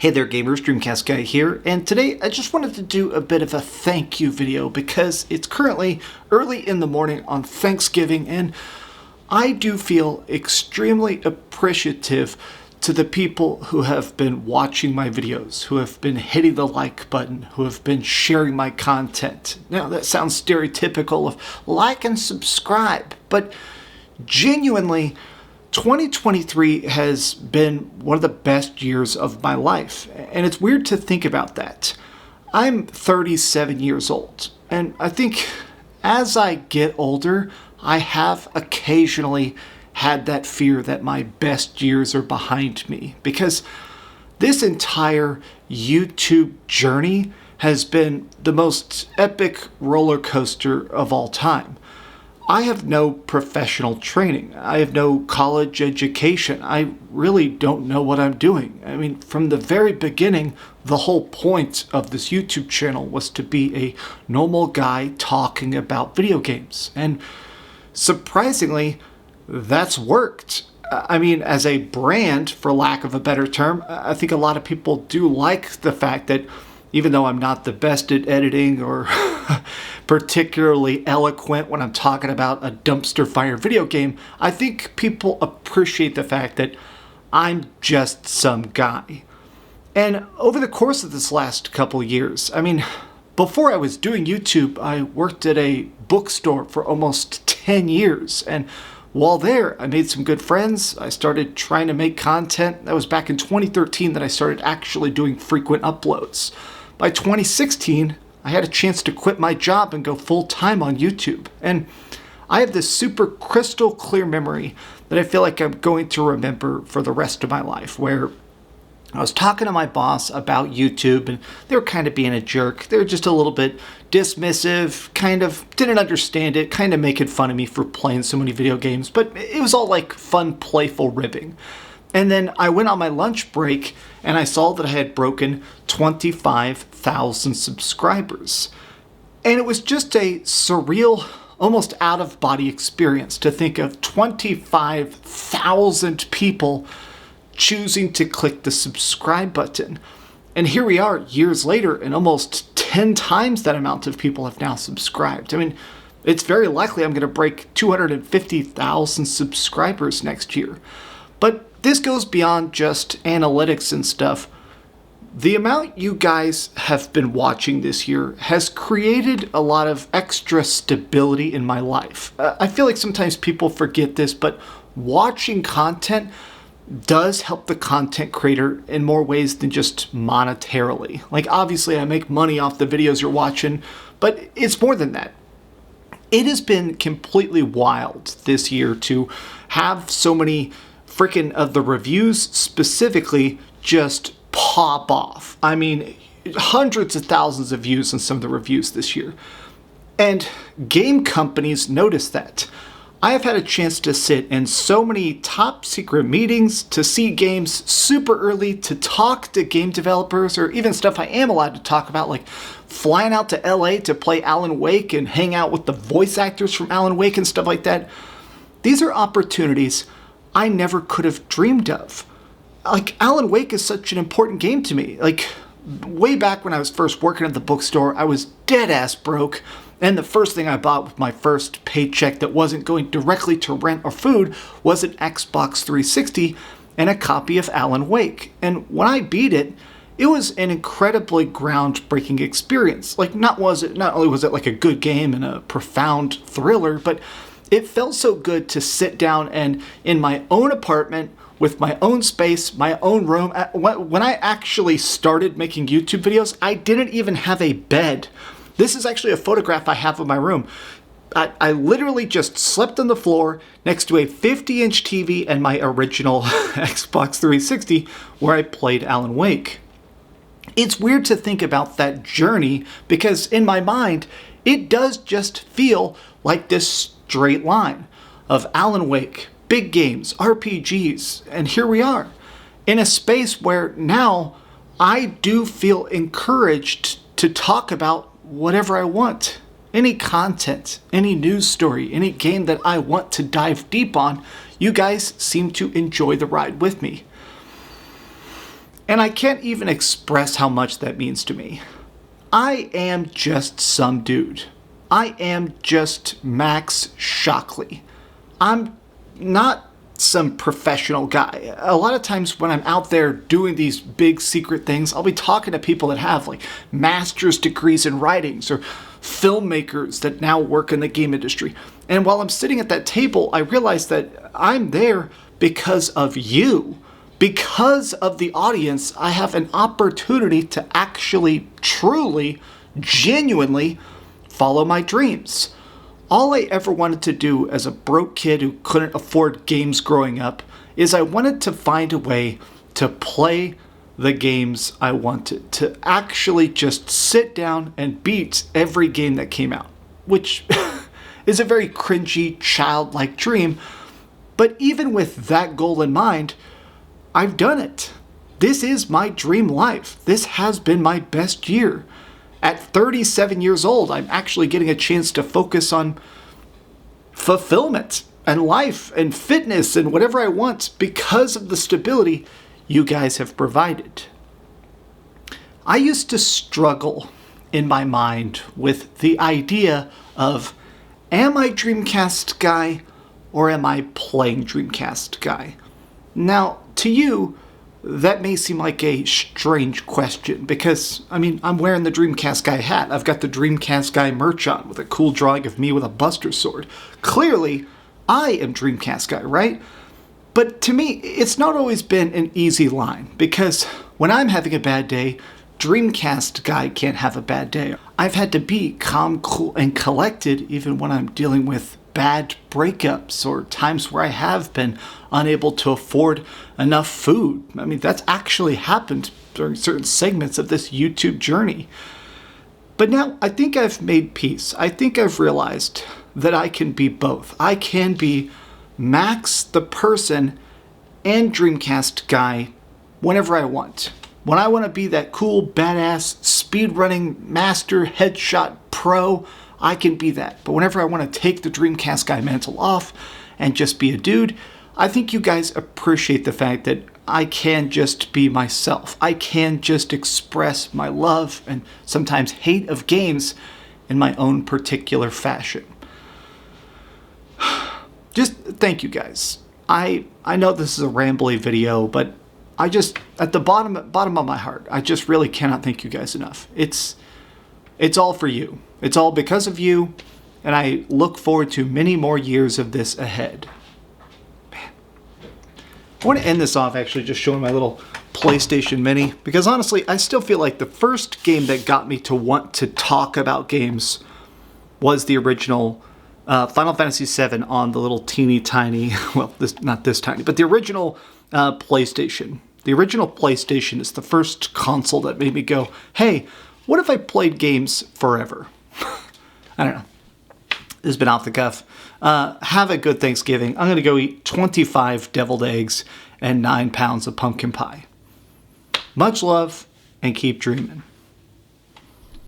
Hey there gamers, DreamcastGuy here, and today I just wanted to do a bit of a thank you video because it's currently early in the morning on Thanksgiving and I do feel extremely appreciative to the people who have been watching my videos, who have been hitting the like button, who have been sharing my content. Now that sounds stereotypical of like and subscribe, but genuinely 2023 has been one of the best years of my life, and it's weird to think about that. I'm 37 years old, and I think as I get older, I have occasionally had that fear that my best years are behind me, because this entire YouTube journey has been the most epic roller coaster of all time. I have no professional training. I have no college education. I really don't know what I'm doing. I mean, from the very beginning, the whole point of this YouTube channel was to be a normal guy talking about video games. And surprisingly, that's worked. I mean, as a brand, for lack of a better term, I think a lot of people do like the fact that even though I'm not the best at editing or particularly eloquent when I'm talking about a dumpster fire video game, I think people appreciate the fact that I'm just some guy. And over the course of this last couple years, I mean, before I was doing YouTube, I worked at a bookstore for almost 10 years. And while there, I made some good friends. I started trying to make content. That was back in 2013 that I started actually doing frequent uploads. By 2016, I had a chance to quit my job and go full-time on YouTube. And I have this super crystal clear memory that I feel like I'm going to remember for the rest of my life, where I was talking to my boss about YouTube and they were kind of being a jerk. They were just a little bit dismissive, kind of didn't understand it, kind of making fun of me for playing so many video games, but it was all like fun, playful ribbing. And then I went on my lunch break and I saw that I had broken 25,000 subscribers. And it was just a surreal, almost out-of-body experience to think of 25,000 people choosing to click the subscribe button. And here we are years later, and almost 10 times that amount of people have now subscribed. I mean, it's very likely I'm going to break 250,000 subscribers next year. But this goes beyond just analytics and stuff. The amount you guys have been watching this year has created a lot of extra stability in my life. I feel like sometimes people forget this, but watching content does help the content creator in more ways than just monetarily. Like, obviously I make money off the videos you're watching, but it's more than that. It has been completely wild this year to have so many freaking of the reviews specifically just pop off. I mean, hundreds of thousands of views on some of the reviews this year. And game companies notice that. I have had a chance to sit in so many top secret meetings, to see games super early, to talk to game developers, or even stuff I am allowed to talk about, like flying out to LA to play Alan Wake and hang out with the voice actors from Alan Wake and stuff like that. These are opportunities I never could have dreamed of. Like, Alan Wake is such an important game to me. Like, way back when I was first working at the bookstore, I was dead-ass broke, and the first thing I bought with my first paycheck that wasn't going directly to rent or food was an Xbox 360 and a copy of Alan Wake. And when I beat it, it was an incredibly groundbreaking experience. Like, not only was it like a good game and a profound thriller, but it felt so good to sit down and in my own apartment with my own space, my own room. When I actually started making YouTube videos, I didn't even have a bed. This is actually a photograph I have of my room. I literally just slept on the floor next to a 50-inch TV and my original Xbox 360 where I played Alan Wake. It's weird to think about that journey because in my mind, it does just feel like this straight line of Alan Wake, big games, RPGs, and here we are in a space where now I do feel encouraged to talk about whatever I want. Any content, any news story, any game that I want to dive deep on, you guys seem to enjoy the ride with me. And I can't even express how much that means to me. I am just some dude. I am just Max Shockley. I'm not some professional guy. A lot of times when I'm out there doing these big secret things, I'll be talking to people that have like master's degrees in writings or filmmakers that now work in the game industry. And while I'm sitting at that table, I realize that I'm there because of you. Because of the audience, I have an opportunity to actually, truly, genuinely follow my dreams. All I ever wanted to do as a broke kid who couldn't afford games growing up is I wanted to find a way to play the games I wanted, to actually just sit down and beat every game that came out, which is a very cringy, childlike dream. But even with that goal in mind, I've done it. This is my dream life. This has been my best year. At 37 years old, I'm actually getting a chance to focus on fulfillment and life and fitness and whatever I want because of the stability you guys have provided. I used to struggle in my mind with the idea of, am I Dreamcast Guy or am I playing Dreamcast Guy? Now, to you, that may seem like a strange question because, I'm wearing the Dreamcast Guy hat. I've got the Dreamcast Guy merch on with a cool drawing of me with a Buster Sword. Clearly, I am Dreamcast Guy, right? But to me, it's not always been an easy line because when I'm having a bad day, Dreamcast Guy can't have a bad day. I've had to be calm, cool, and collected even when I'm dealing with bad breakups or times where I have been unable to afford enough food. That's actually happened during certain segments of this YouTube journey. But now I think I've made peace. I think I've realized that I can be both. I can be Max the person and Dreamcast Guy whenever I want. When I want to be that cool, badass, speedrunning master headshot pro, I can be that. But whenever I want to take the Dreamcast Guy mantle off and just be a dude, I think you guys appreciate the fact that I can just be myself. I can just express my love and sometimes hate of games in my own particular fashion. Just thank you guys. I know this is a rambly video, but I just, at the bottom of my heart, I just really cannot thank you guys enough. It's all for you. It's all because of you, and I look forward to many more years of this ahead. Man. I want to end this off actually just showing my little PlayStation Mini, because honestly, I still feel like the first game that got me to want to talk about games was the original Final Fantasy VII on the little teeny tiny, well, not this tiny, but the original PlayStation. The original PlayStation is the first console that made me go, hey, what if I played games forever? I don't know. This has been off the cuff. Have a good Thanksgiving. I'm going to go eat 25 deviled eggs and 9 pounds of pumpkin pie. Much love and keep dreaming.